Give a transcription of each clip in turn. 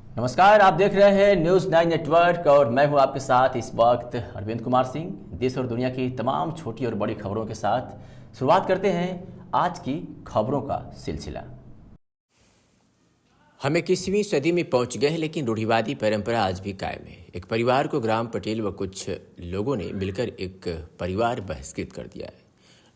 नमस्कार, आप देख रहे हैं न्यूज़ 9 नेटवर्क और मैं हूं आपके साथ इस वक्त अरविंद कुमार सिंह। देश और दुनिया की तमाम छोटी और बड़ी खबरों के साथ शुरुआत करते हैं आज की खबरों का सिलसिला। हम 21वीं सदी में पहुंच गए हैं, लेकिन रूढ़िवादी परंपरा आज भी कायम है। एक परिवार को ग्राम पटेल व कुछ लोगों ने मिलकर एक परिवार बहिष्कृत कर दिया है।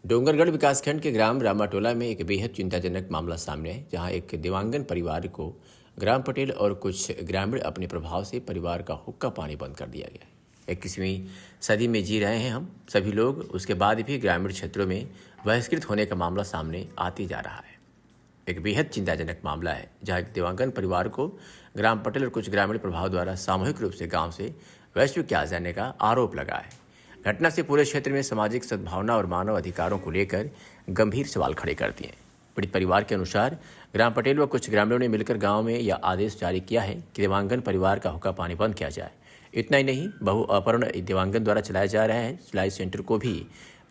डोंगरगढ़ विकासखंड के ग्राम रामाटोला में एक बेहद चिंताजनक मामला सामने है, जहां एक दिव्यांगन परिवार को ग्राम पटेल और कुछ ग्रामीण अपने प्रभाव से परिवार का हुक्का पानी बंद कर दिया गया है। 21वीं सदी में जी रहे हैं हम सभी लोग, उसके बाद भी ग्रामीण क्षेत्रों में बहिष्कृत होने का मामला सामने आते जा रहा है। एक बेहद चिंताजनक मामला है, जहां एक दिव्यांगन परिवार को ग्राम पटेल और कुछ ग्रामीण प्रभाव द्वारा सामूहिक रूप से गांव से वैश्विक किया जाने का आरोप लगा है। घटना से पूरे क्षेत्र में सामाजिक सद्भावना और मानव अधिकारों को लेकर गंभीर सवाल खड़े कर दिए हैं। पीड़ित परिवार के अनुसार ग्राम पटेल व कुछ ग्रामीणों ने मिलकर गांव में यह आदेश जारी किया है कि दिव्यांगन परिवार का हुक्का पानी बंद किया जाए। इतना ही नहीं, बहु अपहरण दिव्यांगन द्वारा चलाया जा रहा है सिलाई सेंटर को भी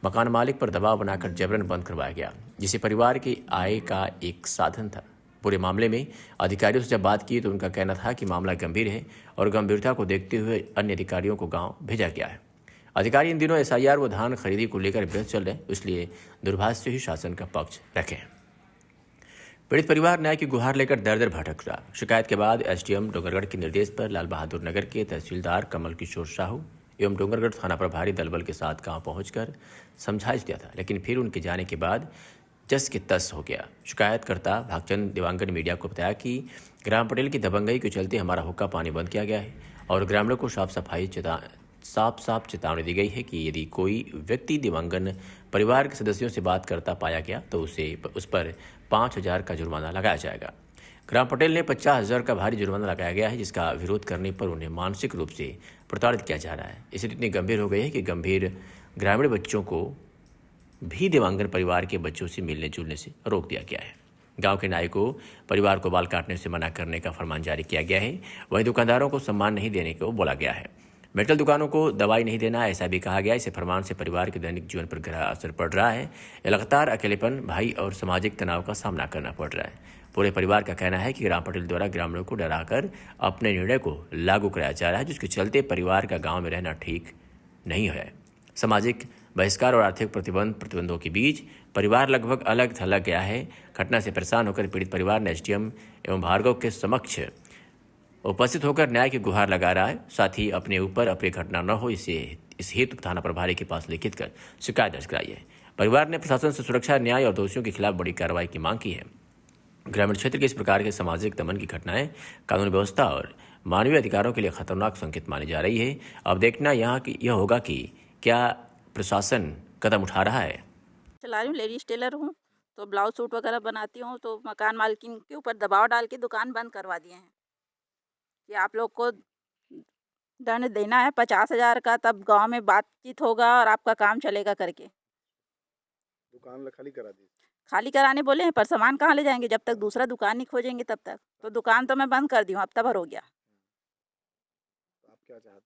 मकान मालिक पर दबाव बनाकर जबरन बंद करवाया गया, जिसे परिवार की आय का एक साधन था। पूरे मामले में अधिकारियों से जब बात की तो उनका कहना था कि मामला गंभीर है और गंभीरता को देखते हुए अन्य अधिकारियों को गाँव भेजा गया है। अधिकारी इन दिनों SIR व धान खरीदी को लेकर व्यस्त चल रहे हैं, इसलिए दुर्भाग्य से ही शासन का पक्ष रखें। पीड़ित परिवार न्याय की गुहार लेकर दर दर भटक रहा। शिकायत के बाद SDM डोंगरगढ़ के निर्देश पर लाल बहादुर नगर के तहसीलदार कमल किशोर साहू एवं डोंगरगढ़ थाना प्रभारी दलबल के साथ गांव पहुंचकर समझाइश दिया था, लेकिन फिर उनके जाने के बाद जस के तस हो गया। शिकायतकर्ता भागचंद दिव्यांगन मीडिया को बताया कि ग्राम पटेल की दबंगई के चलते हमारा हुक्का पानी बंद किया गया है और ग्रामीणों को साफ चेतावनी दी गई है कि यदि कोई व्यक्ति दिव्यांगन परिवार के सदस्यों से बात करता पाया गया तो उस पर 5,000 का जुर्माना लगाया जाएगा। ग्राम पटेल ने 50,000 का भारी जुर्माना लगाया गया है, जिसका विरोध करने पर उन्हें मानसिक रूप से प्रताड़ित किया जा रहा है। स्थिति इतनी गंभीर हो गई है कि गंभीर ग्रामीण बच्चों को भी दिव्यांगन परिवार के बच्चों से मिलने जुलने से रोक दिया गया है। गांव के नाई को परिवार को बाल काटने से मना करने का फरमान जारी किया गया है। वहीं दुकानदारों को सम्मान नहीं देने को बोला गया है। मेडिकल दुकानों को दवाई नहीं देना, ऐसा भी कहा गया। इसे फरमान से परिवार के दैनिक जीवन पर गहरा असर पड़ रहा है। लगातार अकेलेपन, भय और सामाजिक तनाव का सामना करना पड़ रहा है। पूरे परिवार का कहना है कि ग्राम पटेल द्वारा ग्रामीणों को डराकर अपने निर्णय को लागू कराया जा रहा है, जिसके चलते परिवार का गाँव में रहना ठीक नहीं है। सामाजिक बहिष्कार और आर्थिक प्रतिबंधों के बीच परिवार लगभग अलग थलग गया है। घटना से परेशान होकर पीड़ित परिवार ने SDM एवं भार्गव के समक्ष उपस्थित होकर न्याय की गुहार लगा रहा है। साथ ही अपने ऊपर अपनी घटना न हो इस हेतु थाना प्रभारी के पास लिखित कर शिकायत दर्ज कराई है। परिवार ने प्रशासन से सुरक्षा, न्याय और दोषियों के खिलाफ बड़ी कार्रवाई की मांग की है। ग्रामीण क्षेत्र के इस प्रकार के सामाजिक दमन की घटनाएं कानून व्यवस्था और मानवीय अधिकारों के लिए खतरनाक संकेत मानी जा रही है। अब देखना यह होगा कि क्या प्रशासन कदम उठा रहा है। चला रही हूँ, लेडीज टेलर हूँ, तो ब्लाउज सूट वगैरह बनाती हूँ। तो मकान मालकिन के ऊपर दबाव डाल के दुकान बंद करवा दिए हैं कि आप लोग को दंड देना है 50,000 का, तब गांव में बातचीत होगा और आपका काम चलेगा करके। दुकान खाली करा दी। खाली कराने बोले हैं, पर सामान कहाँ ले जाएंगे जब तक दूसरा दुकान नहीं खोजेंगे तब तक। तो दुकान तो मैं बंद कर दी हूँ, हफ्ता भर हो गया। आप क्या चाहते हैं?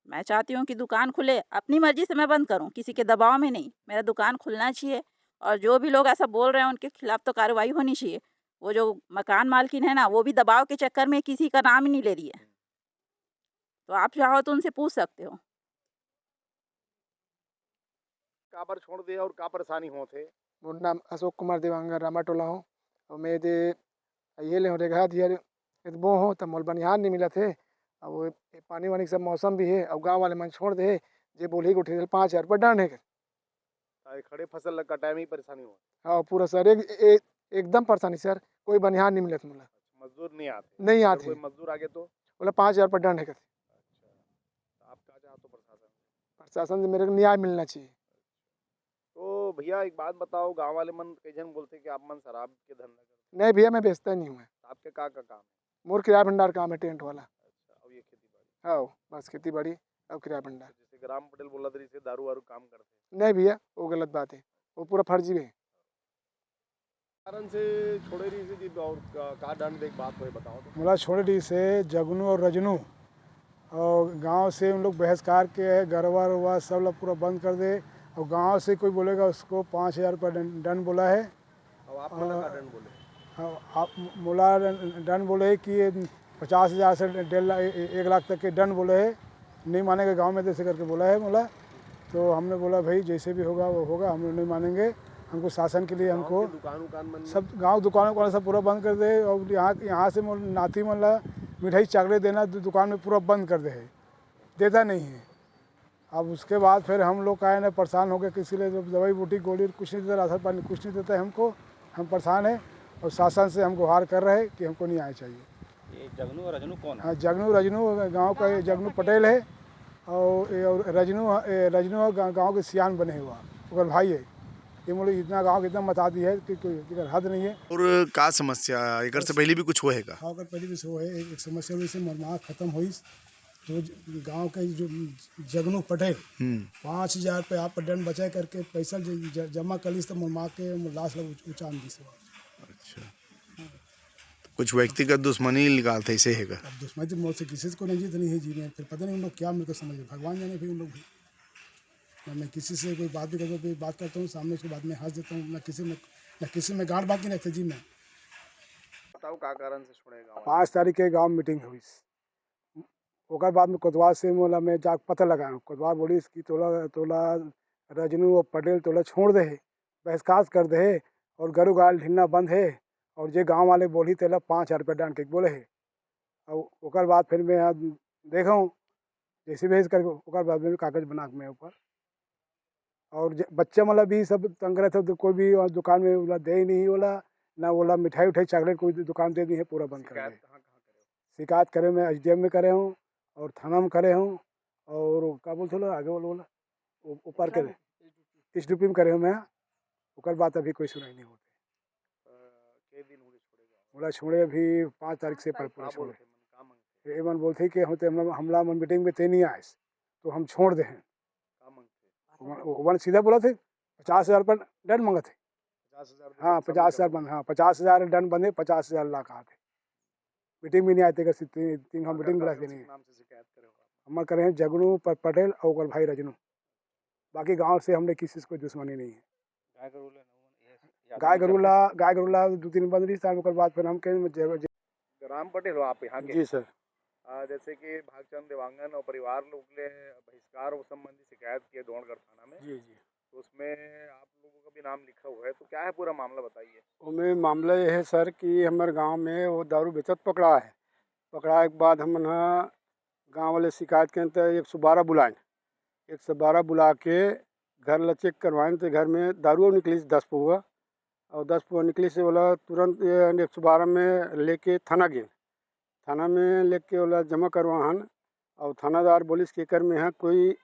मैं चाहती हूँ कि दुकान खुले, अपनी मर्जी से मैं बंद करूँ, किसी के दबाव में नहीं। मेरा दुकान खुलना चाहिए और जो भी लोग ऐसा बोल रहे हैं उनके खिलाफ तो कार्रवाई होनी चाहिए। वो जो मकान मालकिन है ना, वो भी दबाव के चक्कर में किसी का नाम ही नहीं ले रही है। तो आप चाहो तो उनसे पूछ सकते हो। कहाँ पर छोड़ दिया और कहाँ परेशानी होते? मोर नाम अशोक कुमार दिव्यांगन रामाटोला हो और मैं ये ले रेखा दिया बो हो तो मोल बनिहार नहीं मिला थे। और पानी वानी सब मौसम भी है और गांव वाले मन छोड़ दे जे बोली उठे 5,000 रुपये डंड है। खड़े फसल कटाई में परेशानी हो? हाँ पूरा सर एकदम परेशानी सर, कोई बनिहार नहीं मिला मुला। मजदूर नहीं आते? नहीं आते। कोई मजदूर आगे तो बोला 5,000 रुपये डंड है। अच्छा, आप क्या चाहते हो प्रशासन से मेरे को न्याय मिलना चाहिए। तो भैया एक बात बताओ, गांव वाले मन कई जन बोलते कि आप मन शराब के धंधा करते? नहीं भैया, मैं बेचता नहीं हूँ। आपके का काम है? मोर किराया भंडार काम है, टेंट वाला। अच्छा, और ये खेती बाड़ी? हाँ बस खेती बाड़ी और किराया भंडार। जैसे ग्राम पटेल बोला था इसे दारू वारू काम करते? नहीं भैया, वो गलत बात है, वो पूरा फर्जी है। कारण से छोड़े रही से जी और कहा दंड देख बात हो बताओ तो। मुला छोड़े से जगनू और रजनू और गांव से उन लोग बहिष्कार के गरबा वरबा सब लोग पूरा बंद कर दे। और गांव से कोई बोलेगा उसको 5,000 रुपये दंड बोला है। और आप का दंड बोले? आप मुला दंड बोले कि 50,000 से 1.5 लाख 1 लाख तक के दंड बोले है, नहीं मानेंगे गांव में जैसे करके बोला है बोला। तो हमने बोला भाई जैसे भी होगा वो होगा, हम लोग नहीं मानेंगे, हमको शासन के लिए हमको दुकान सब गांव दुकानों सब पूरा बंद कर दे। और यहाँ से नाती मतलब मिठाई चॉकलेट देना दुकान में पूरा बंद कर दे है, देता नहीं है। अब उसके बाद फिर हम लोग का है ना परेशान हो गए, किसी लिए दवाई बूटी गोली कुछ नहीं देता, राशन पानी कुछ नहीं देता है हमको, हम परेशान है। और शासन से हम गुहार कर रहे हैं कि हमको नहीं आना चाहिए। ये जगनू और रजनू कौन है? हाँ, जगनू गांव का जगनू पटेल है, और रजनू गांव के सियान बने हुआ अगर भाई है। ये मुझे इतना गांव के इतना मचा दी है कि कोई हद नहीं है। और का समस्या एक से पहले भी कुछ होएगा? हाँ, अगर पहले भी सो है एक समस्या हुई से मरमाह खत्म हुई। तो गांव के जो जगनू पटेल 5,000 रुपये आप दंड बचा करके पैसा जमा कर ली तो मरमाह के लाश लग उचान दी से। अच्छा, तो कुछ व्यक्तिगत दुश्मनी निकालते ऐसे हैगा? अब दुश्मनी तो मौत से किसी को नहीं जीत नहीं है जी में, फिर पता नहीं उन लोग क्या मेरे को समझ, भगवान जाने फिर उन लोग भी। मैं किसी से कोई बात भी करता हूँ, कोई बात करता हूँ सामने उसके बाद में हंस देता हूँ, मैं किसी में गांठ बात नहीं रखता जी। मैं बताओ का कारण से छोड़ेगा? 5 तारीख के गाँव मीटिंग हुई, ओकर बाद में कोतवाल से मोला में जाके पता लगाया। कोतवाल बोली इसकी तोला रजनू और पटेल तोला छोड़ दे, बहसकास कर दे और गरु गाल ढिलना बंद है। और जे गांव वाले बोली तेला 5,000 रुपये डांड के बोले है। और ओकर बाद फिर मैं यहाँ देखा हूँ जैसे भेज करके ओकर बाद में कागज बना के मैं ऊपर। और बच्चे मतलब भी सब तंग रहे थे, तो कोई भी दुकान में बोला दे ही नहीं, बोला ना बोला मिठाई उठाई चॉकलेट कोई दुकान दे दी है, पूरा बंद कर दे। शिकायत करे मैं SDM में करे हूँ और थाना में करे हूँ, और क्या बोलते लोग आगे बोला ऊपर करे SDP में करे हूँ मैं। ओकर बात अभी कोई सुनाई नहीं होती। बोला छोड़े अभी 5 तारीख से पर पूरा छोड़े। एमन बोलते कि हमला मन मीटिंग में ते नहीं आए तो हम छोड़ दे हैं। वन सीधा बोला थे 50,000 रुपये दंड मांगा थे। 50,000? हाँ 50,000 बंद, हाँ 50,000 दंड बंदे, 50,000 लाख आते। मीटिंग भी नहीं आते, 3 हम मीटिंग बुलाते नहीं। हम करे हैं जगनू पटेल और भाई रजनू, बाकी गांव से हमने किसी से कोई दुश्मनी नहीं है। गाय गरुला 2-3 बंद रही साल बाद फिर हम राम पटेल हो आप यहाँ के? जी सर। जैसे कि भागचंद देवांगन और परिवार लोग ने बहिष्कार संबंधी शिकायत की है डोंगरगढ़ थाना में। जी जी, तो उसमें आप लोगों का भी नाम लिखा हुआ है, तो क्या है पूरा मामला बताइए। उसमें मामला ये है सर कि हमारे गांव में वो दारू बेचत पकड़ा है। पकड़ा के बाद हम गांव वाले शिकायत के अंतर 112 बुलाएं, 112 बुला के घर ला चेक करवाएं तो घर में दारू निकली 10 पौवा, और 10 पौवा निकली से बोला तुरंत 112 में लेके थाना गए। थाना में लेके बोला जमा करवाहन, और थानादार बोलिस के कर में है कोई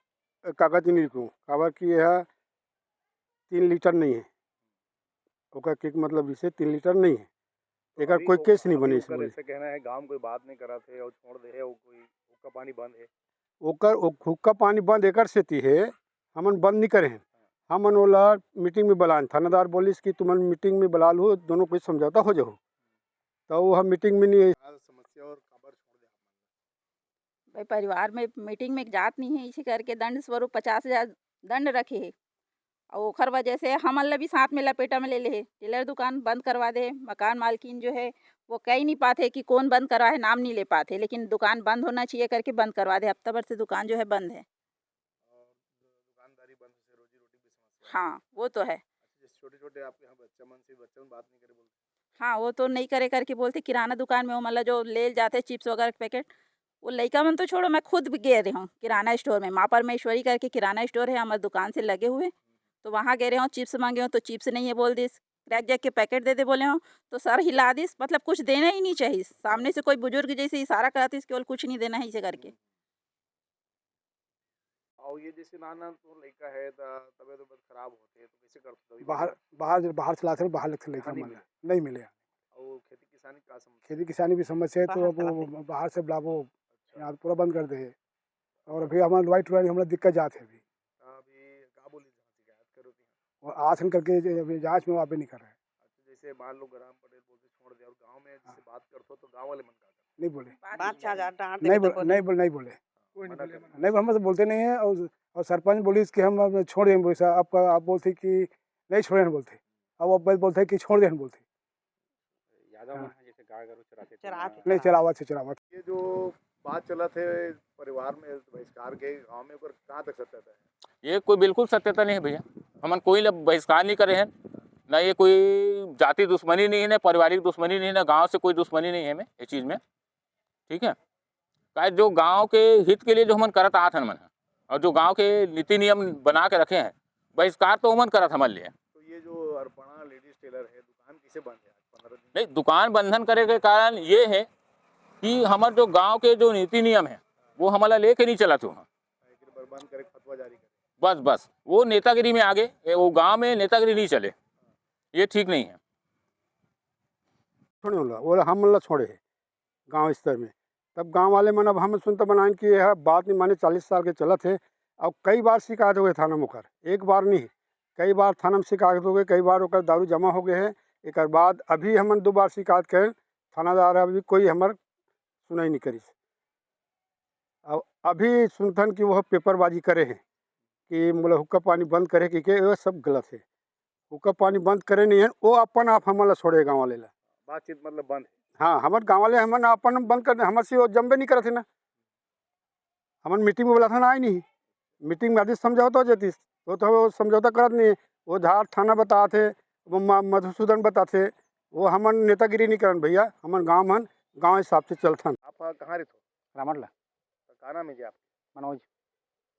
कागज नहीं लिखूँ, काबर की यह 3 लीटर नहीं है, ओका के मतलब इसे 3 लीटर नहीं है, एक कोई केस नहीं बने इसमें। ऐसे कहना है गांव कोई बात नहीं करा थे और छोड़ दे है, वो कोई हुक्का पानी बंद है। ओकर हुक्का पानी बंद एकर से थी है, हमन बंद नहीं करे हैं। हमन ओला मीटिंग में बुलाएं, थानादार बोलिस कि तुम मीटिंग में बुला लो, दोनों कोई समझौता हो जाओ, तो वो हम मीटिंग में नहीं। समस्या और खबर छोड़ दे भाई परिवार में मीटिंग में जात नहीं है, इसी करके दंड स्वरूप 50,000 दंड रखे है। और ओखर वजह से हम अल्लाह भी साथ में लपेटा में ले ले, टेलर दुकान बंद करवा दे। मकान मालकिन जो है वो कह ही नहीं पाते कि कौन बंद करवा है, नाम नहीं ले पाते, लेकिन दुकान बंद होना चाहिए करके बंद करवा दे। हफ्ता भर से दुकान जो है बंद है। दुकानदारी बंद से रोजी रोटी भी समस्या। हाँ वो तो है। छोटे छोटे आपके यहाँ बच्चा मन बात नहीं करे बोलते? हाँ वो तो नहीं करे करके बोलते। किराना दुकान में वो मतलब जो ले जाते चिप्स वगैरह के पैकेट, वो लड़का मन तो छोड़ो, मैं खुद भी गए रही हूँ किराना स्टोर में। माँ परमेश्वरी करके किराना स्टोर है हमारे दुकान से लगे हुए, तो वहाँ गए रहे हूँ, चिप्स मांगे हूँ तो चिप्स नहीं है बोल दिस, क्रैक जैक के पैकेट दे दे बोले हूँ तो सर हिला दिस। मतलब कुछ देना ही नहीं चाहिए, सामने से कोई बुजुर्ग जैसे इशारा कराती केवल कुछ नहीं देना है इसे करके। और ये जैसे नाना तो लड़का है तबियत खराब होते है तो कैसे करते? बाहर चलाते हैं, बाहर लगते लड़का मन नहीं मिले। और खेती किसानी का समस्या? खेती किसानी भी समस्या है, तो अब बाहर से बुलावो, यहाँ पूरा बंद कर दे। और अभी हमारा लवाई टुराई हमारा दिक्कत जाते है अभी का बोली शिकायत करो थी और आसन करके जांच में वापस नहीं कर रहे हैं। जैसे मान लो राम पटेल बोलते छोड़ दे और गांव में जैसे बात करते हो तो गांव वाले मन का नहीं बोले, नहीं हम तो बोलते नहीं है। और सरपंच बोली कि हम छोड़ दें, बोले आप बोलते कि नहीं छोड़े बोलते, अब बोलते कि छोड़ दें बोलते। यादव जैसे गाय गरु चराते थे नहीं चरावत ये जो बात चला थे परिवार में बहिष्कार के गांव में ऊपर कहाँ तक सत्यता है? ये कोई बिल्कुल सत्यता नहीं है भैया। हमन कोई बहिष्कार नहीं करे हैं, ना ये कोई जाति दुश्मनी नहीं है, ना पारिवारिक दुश्मनी नहीं है, ना गांव से कोई दुश्मनी नहीं है हमें ये चीज़ में। ठीक है, का जो गांव के हित के लिए जो हमन करत आत हन, और जो गांव के नीति नियम बना के रखे हैं, बहिष्कार तो हमन करत हमारे लिए। तो ये जो अर्पणा लेडीज टेलर है, दुकान किसे बंद है आज 15 दिन? नहीं, दुकान बंधन करे के कारण ये है कि हमारे जो गांव के जो नीति नियम है वो हमारा लेके नहीं चला था। बंद करे, फतवा जारी करे, बस वो नेतागिरी में आगे, वो गांव में नेतागिरी नहीं चले, ये ठीक नहीं है। छोड़े वो हम मतलब छोड़े है गांव स्तर में। तब गांव वाले मन अब हम सुनते बनाए कि यह बात नहीं माने 40 साल के चलत है। अब कई बार शिकायत हो गए थाना में होकर, एक बार नहीं कई बार थाना में शिकायत हो गई, कई बार होकर दारू जमा हो गए है। एक बाद अभी हमन 2 बार शिकायत करें थानादार, अभी कोई हमार सुनाई नहीं करी। अब अभी सुनथन कि वह पेपरबाजी करे हैं कि मतलब हुक्का पानी बंद करे कि वह सब गलत है। हुक्का पानी बंद करे नहीं है, वो अपन आप हमारा छोड़े गाँव वाले ला। बातचीत मतलब बंद है। हाँ, हमारे गाँव वाले हमन अपन बंद कर दे, हमारे से वो जम्बे नहीं करते ना। हमन मीटिंग में बोला था ना, आई नहीं मीटिंग में आदि समझौता हो जाती, तो वो समझौता करत नहीं। वो धार थाना बताते, वो मधुसूदन बताते, वो हमन नेतागिरी नहीं करन भैया। हमन गाँव हिसाब से चलथन। आप कहाँ रहते हो? रामटला। का नाम है जी आपका? मनोज।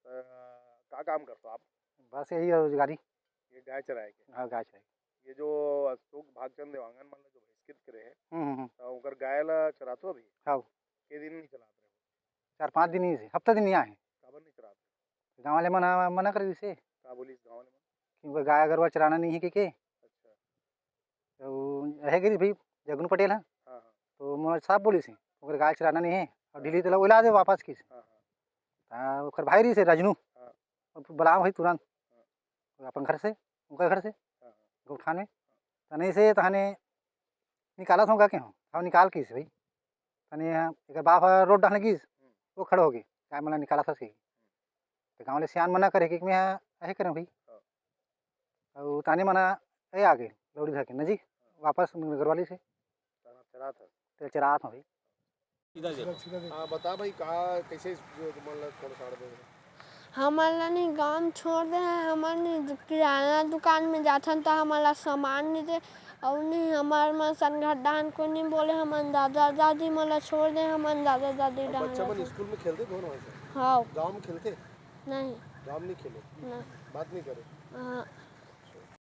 क्या काम करते हो आप? बस यही रोजगारी। ये गाय चराए के? हाँ, गाय चराई। ये जो अशोक भागचंद देवांगन मन जो बहिष्कृत करे है, तो उनकर गाय ला चरातो अभी? हाँ। के दिन नहीं चलाते रहे? 4-5 दिन ही से, हफ्ता दिन यहाँ है। काबर नहीं चराते? गाँव वाले मना कर दिसे का बोली गाँव वाले में? क्योंकि गाय गरवा चराना नहीं है के अच्छा। तो रह गई भाई जगनू पटेल है। हाँ। तो मनोज साहब बोली से ओकर गाय चराना नहीं है और ढीली तला ओला दे वापस की। हाँ। ओकर भाई रही से रजनू बुलाओ भाई तुरंत अपन घर से, उनका घर से गौठान में तने से तहने निकाला था के हाँ निकाल की भाई तने एक बाप रोड डालने की वो खड़े हो गए गाय मला निकाला था तो गाँव वाले सियान मना करे कि मैं ऐसे करें भाई। और ताने मना ये आ गए लौड़ी धर के नजीक वापस घरवाली से चरा था भाई। हाँ बता भाई, कहा कैसे मतलब छोड़ छाड़ दे? हमारा नहीं गांव छोड़ दे हैं, हमारे किराना दुकान में जाथन तो हमारा सामान नहीं दे और नहीं हमारे मन संगठन को नहीं बोले। हमारे दादा दादी मला छोड़ दे, हमारे दादा दादी बच्चा मन स्कूल में खेलते दोनों? हाँ। गांव में खेलते? नहीं। गांव में नहीं खेले? नहीं। बात नहीं करे? हाँ।